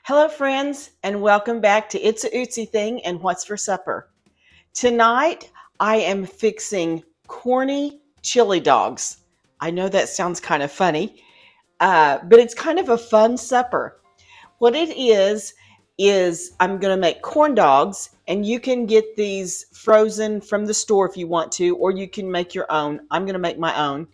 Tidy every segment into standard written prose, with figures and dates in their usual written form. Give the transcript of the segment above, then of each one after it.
Hello, friends, and welcome back to It's a Ootsy Thing and What's for Supper. Tonight, I am fixing corny chili dogs. I know that sounds kind of funny, but it's kind of a fun supper. What it is I'm going to make corn dogs, and you can get these frozen from the store if you want to, or you can make your own. I'm going to make my own.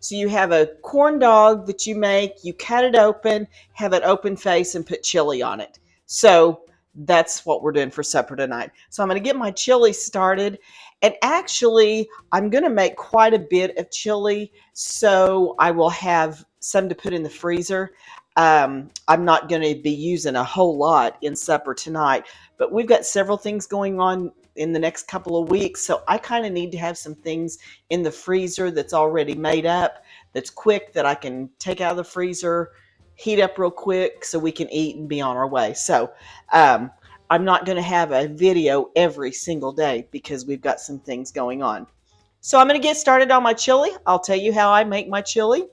So you have a corn dog that you make, you cut it open, have an open face, and put chili on it. So that's what we're doing for supper tonight. So I'm going to get my chili started. And actually, I'm going to make quite a bit of chili, so I will have some to put in the freezer. I'm not going to be using a whole lot in supper tonight, but we've got several things going on in the next couple of weeks. So I kind of need to have some things in the freezer that's already made up, that's quick, that I can take out of the freezer, heat up real quick so we can eat and be on our way. So I'm not going to have a video every single day because we've got some things going on. So I'm going to get started on my chili. I'll tell you how I make my chili,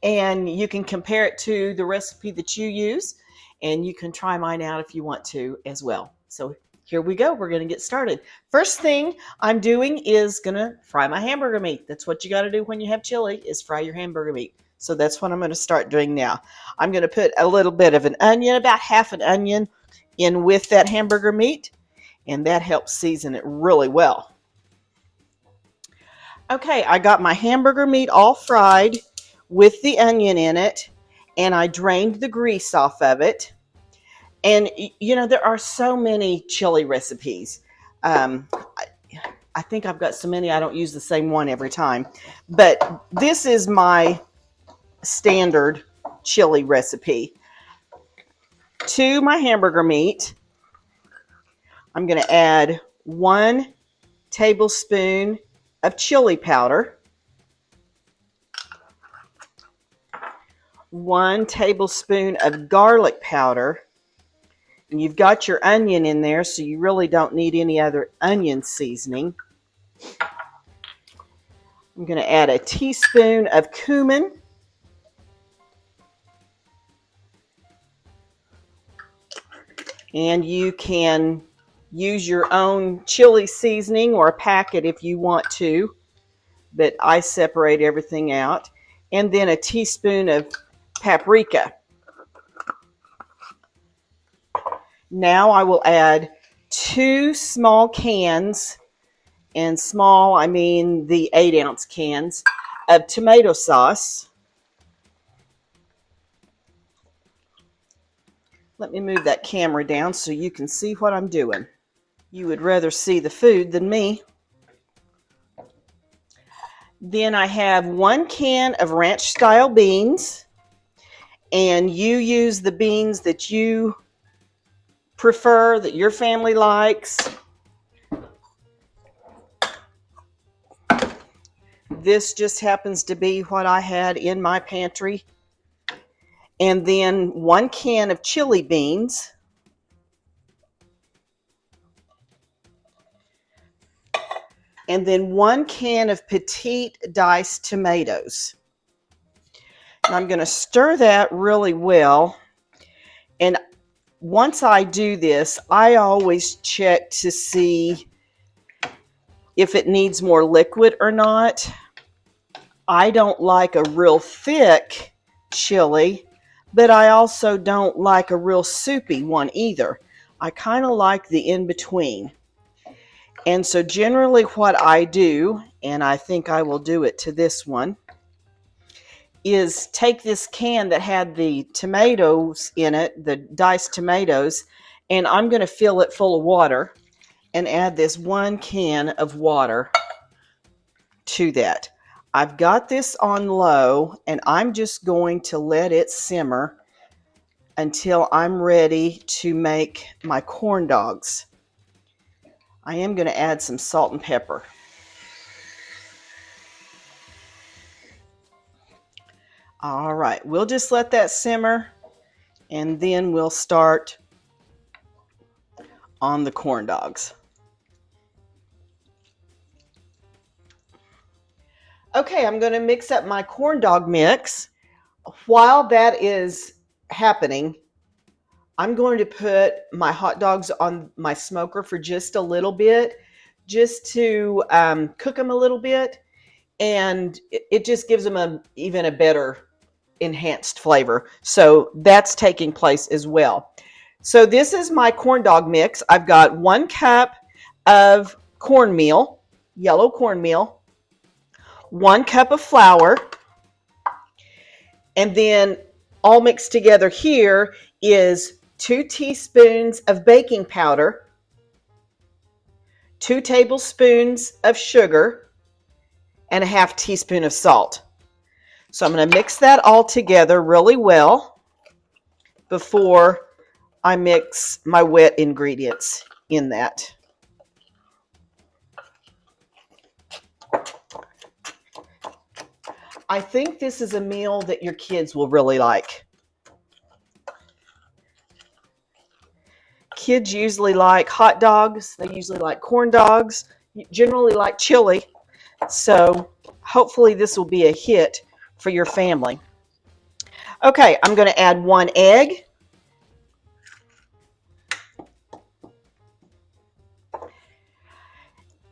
and you can compare it to the recipe that you use, and you can try mine out if you want to as well. So here we go. We're going to get started. First thing I'm doing is going to fry my hamburger meat. That's what you got to do when you have chili, is fry your hamburger meat. So that's what I'm going to start doing now. I'm going to put a little bit of an onion, about half an onion, in with that hamburger meat, and that helps season it really well. Okay, I got my hamburger meat all fried with the onion in it, and I drained the grease off of it. And you know, there are so many chili recipes. I think I've got so many I don't use the same one every time, but this is my standard chili recipe. To my hamburger meat, I'm going to add 1 tablespoon of chili powder, 1 tablespoon of garlic powder, and you've got your onion in there, so you really don't need any other onion seasoning. I'm going to add a teaspoon of cumin, and you can use your own chili seasoning or a packet if you want to, but I separate everything out. And then a teaspoon of paprika. Now I will add 2 small cans, and small, I mean the 8-ounce cans, of tomato sauce. Let me move that camera down so you can see what I'm doing. You would rather see the food than me. Then I have 1 can of ranch style beans, and you use the beans that you prefer, that your family likes. This just happens to be what I had in my pantry. And then 1 can of chili beans. And then 1 can of petite diced tomatoes. And I'm going to stir that really well. And once I do this, I always check to see if it needs more liquid or not. I don't like a real thick chili, but I also don't like a real soupy one either. I kind of like the in-between. And so generally what I do, and I think I will do it to this one, is take this can that had the tomatoes in it, the diced tomatoes, and I'm going to fill it full of water and add this 1 can of water to that. I've got this on low, and I'm just going to let it simmer until I'm ready to make my corn dogs. I am going to add some salt and pepper. All right, we'll just let that simmer, and then we'll start on the corn dogs. Okay, I'm going to mix up my corn dog mix. While that is happening, I'm going to put my hot dogs on my smoker for just a little bit, just to cook them a little bit, and it just gives them even a better enhanced flavor. So that's taking place as well. So this is my corn dog mix. I've got 1 cup of cornmeal, yellow cornmeal, 1 cup of flour, and then all mixed together here is 2 teaspoons of baking powder, 2 tablespoons of sugar, and a half teaspoon of salt. So I'm going to mix that all together really well before I mix my wet ingredients in that. I think this is a meal that your kids will really like. Kids usually like hot dogs. They usually like corn dogs, generally like chili. So hopefully this will be a hit for your family. Okay, I'm going to add 1 egg.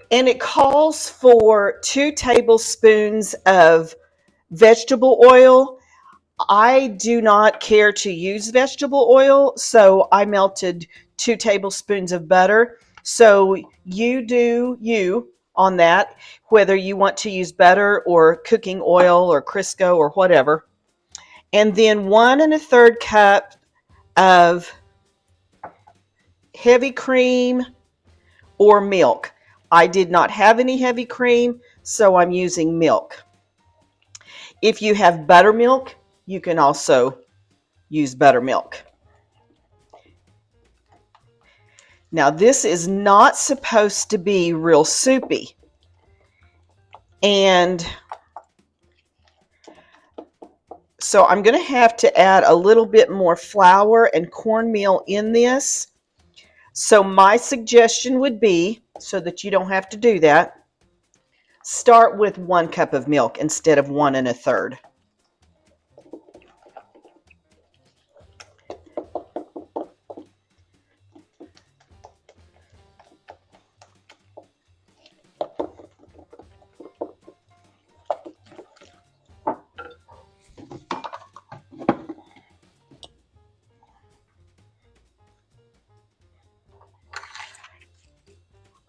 And it calls for 2 tablespoons of vegetable oil. I do not care to use vegetable oil, so I melted 2 tablespoons of butter. So you do you on that, whether you want to use butter or cooking oil or Crisco or whatever. And then 1 1/3 cup of heavy cream or milk. I did not have any heavy cream, so I'm using milk. If you have buttermilk, you can also use buttermilk. Now, this is not supposed to be real soupy. And so I'm going to have to add a little bit more flour and cornmeal in this. So my suggestion would be, so that you don't have to do that, start with 1 cup of milk instead of 1 1/3.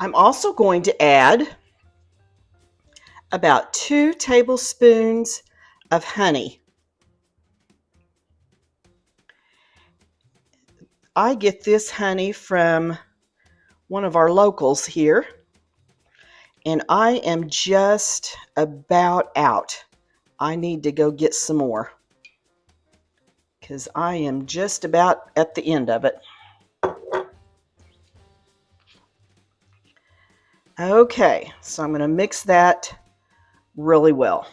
I'm also going to add about 2 tablespoons of honey. I get this honey from one of our locals here, and I am just about out. I need to go get some more because I am just about at the end of it. Okay, so I'm going to mix that really well.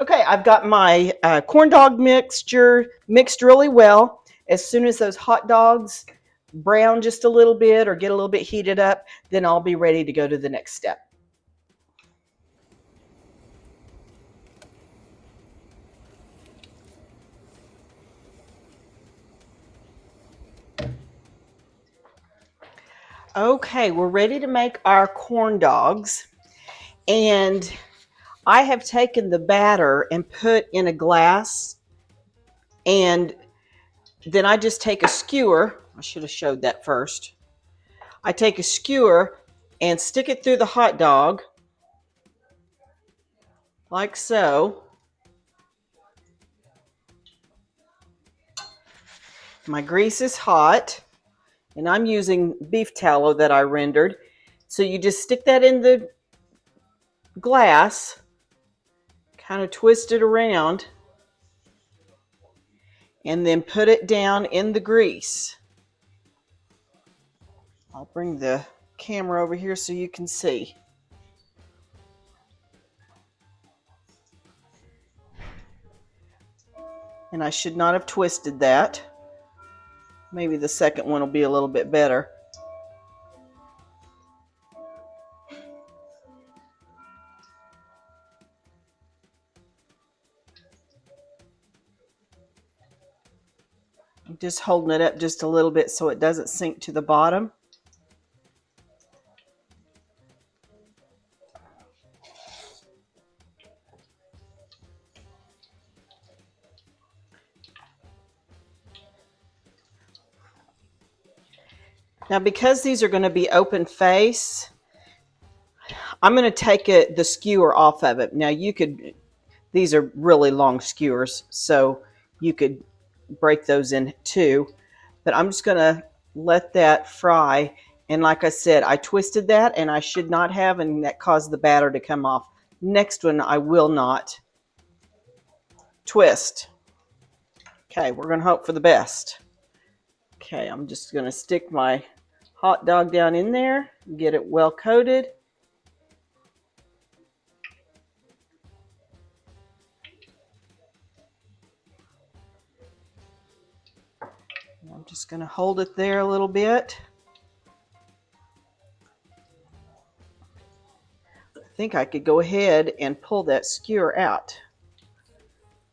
Okay, I've got my corn dog mixture mixed really well. As soon as those hot dogs brown just a little bit or get a little bit heated up, then I'll be ready to go to the next step. Okay, we're ready to make our corn dogs. And I have taken the batter and put in a glass, and then I just take a skewer. I should have showed that first. I take a skewer and stick it through the hot dog like so. My grease is hot, and I'm using beef tallow that I rendered. So you just stick that in the glass, kind of twist it around, and then put it down in the grease. I'll bring the camera over here so you can see. And I should not have twisted that. Maybe the second one will be a little bit better. I'm just holding it up just a little bit so it doesn't sink to the bottom. Now, because these are going to be open face, I'm going to take the skewer off of it. Now, these are really long skewers, so you could break those in two. But I'm just going to let that fry. And like I said, I twisted that, and I should not have, and that caused the batter to come off. Next one, I will not twist. Okay, we're going to hope for the best. Okay, I'm just going to stick my hot dog down in there, get it well coated. I'm just going to hold it there a little bit. I think I could go ahead and pull that skewer out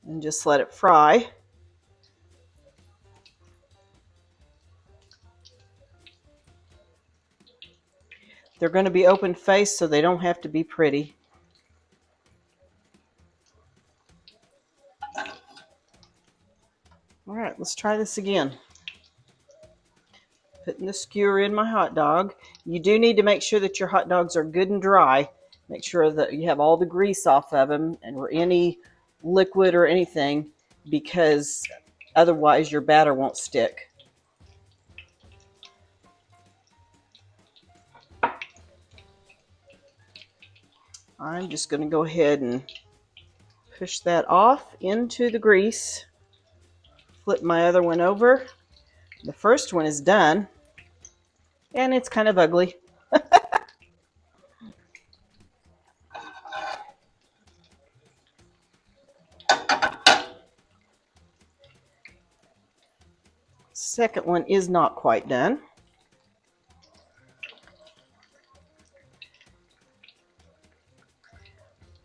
and just let it fry. They're going to be open faced, so they don't have to be pretty. All right, let's try this again. Putting the skewer in my hot dog. You do need to make sure that your hot dogs are good and dry. Make sure that you have all the grease off of them or any liquid or anything, because otherwise your batter won't stick. I'm just going to go ahead and push that off into the grease. Flip my other one over. The first one is done, and it's kind of ugly. Second one is not quite done.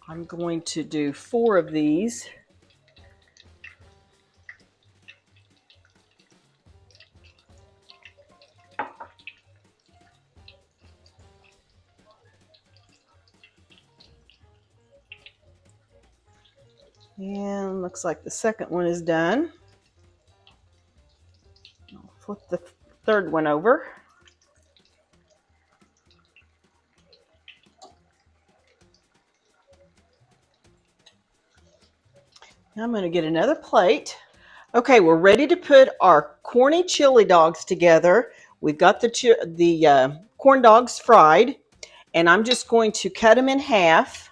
I'm going to do 4 of these. And looks like the second one is done. I'll flip the third one over. Now I'm going to get another plate. Okay, we're ready to put our corny chili dogs together. We've got the corn dogs fried, and I'm just going to cut them in half.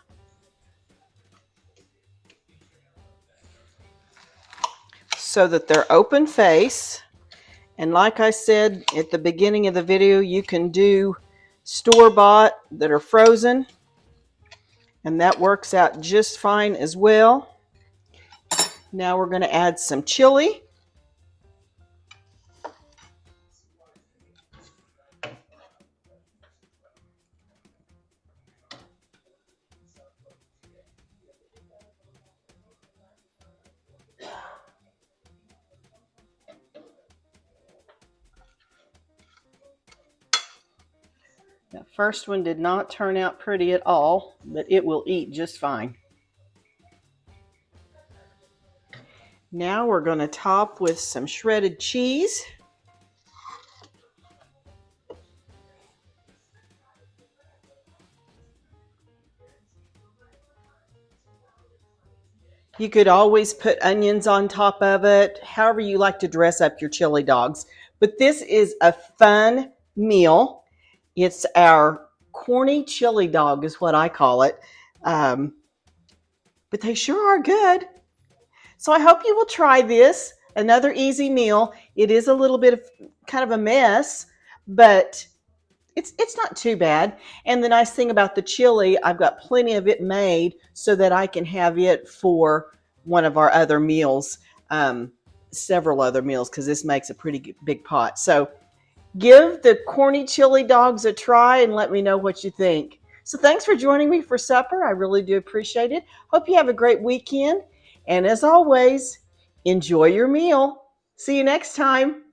So that they're open face. And like I said at the beginning of the video, you can do store-bought that are frozen, and that works out just fine as well. Now we're going to add some chili. That first one did not turn out pretty at all, but it will eat just fine. Now we're going to top with some shredded cheese. You could always put onions on top of it, however you like to dress up your chili dogs. But this is a fun meal. It's our corny chili dog is what I call it. But they sure are good. So I hope you will try this. Another easy meal. It is a little bit of kind of a mess, but it's not too bad. And the nice thing about the chili, I've got plenty of it made so that I can have it for one of our other meals. um, several other meals because this makes a pretty big pot. So give the corny chili dogs a try and let me know what you think. So thanks for joining me for supper. I really do appreciate it. Hope you have a great weekend. And as always, enjoy your meal. See you next time.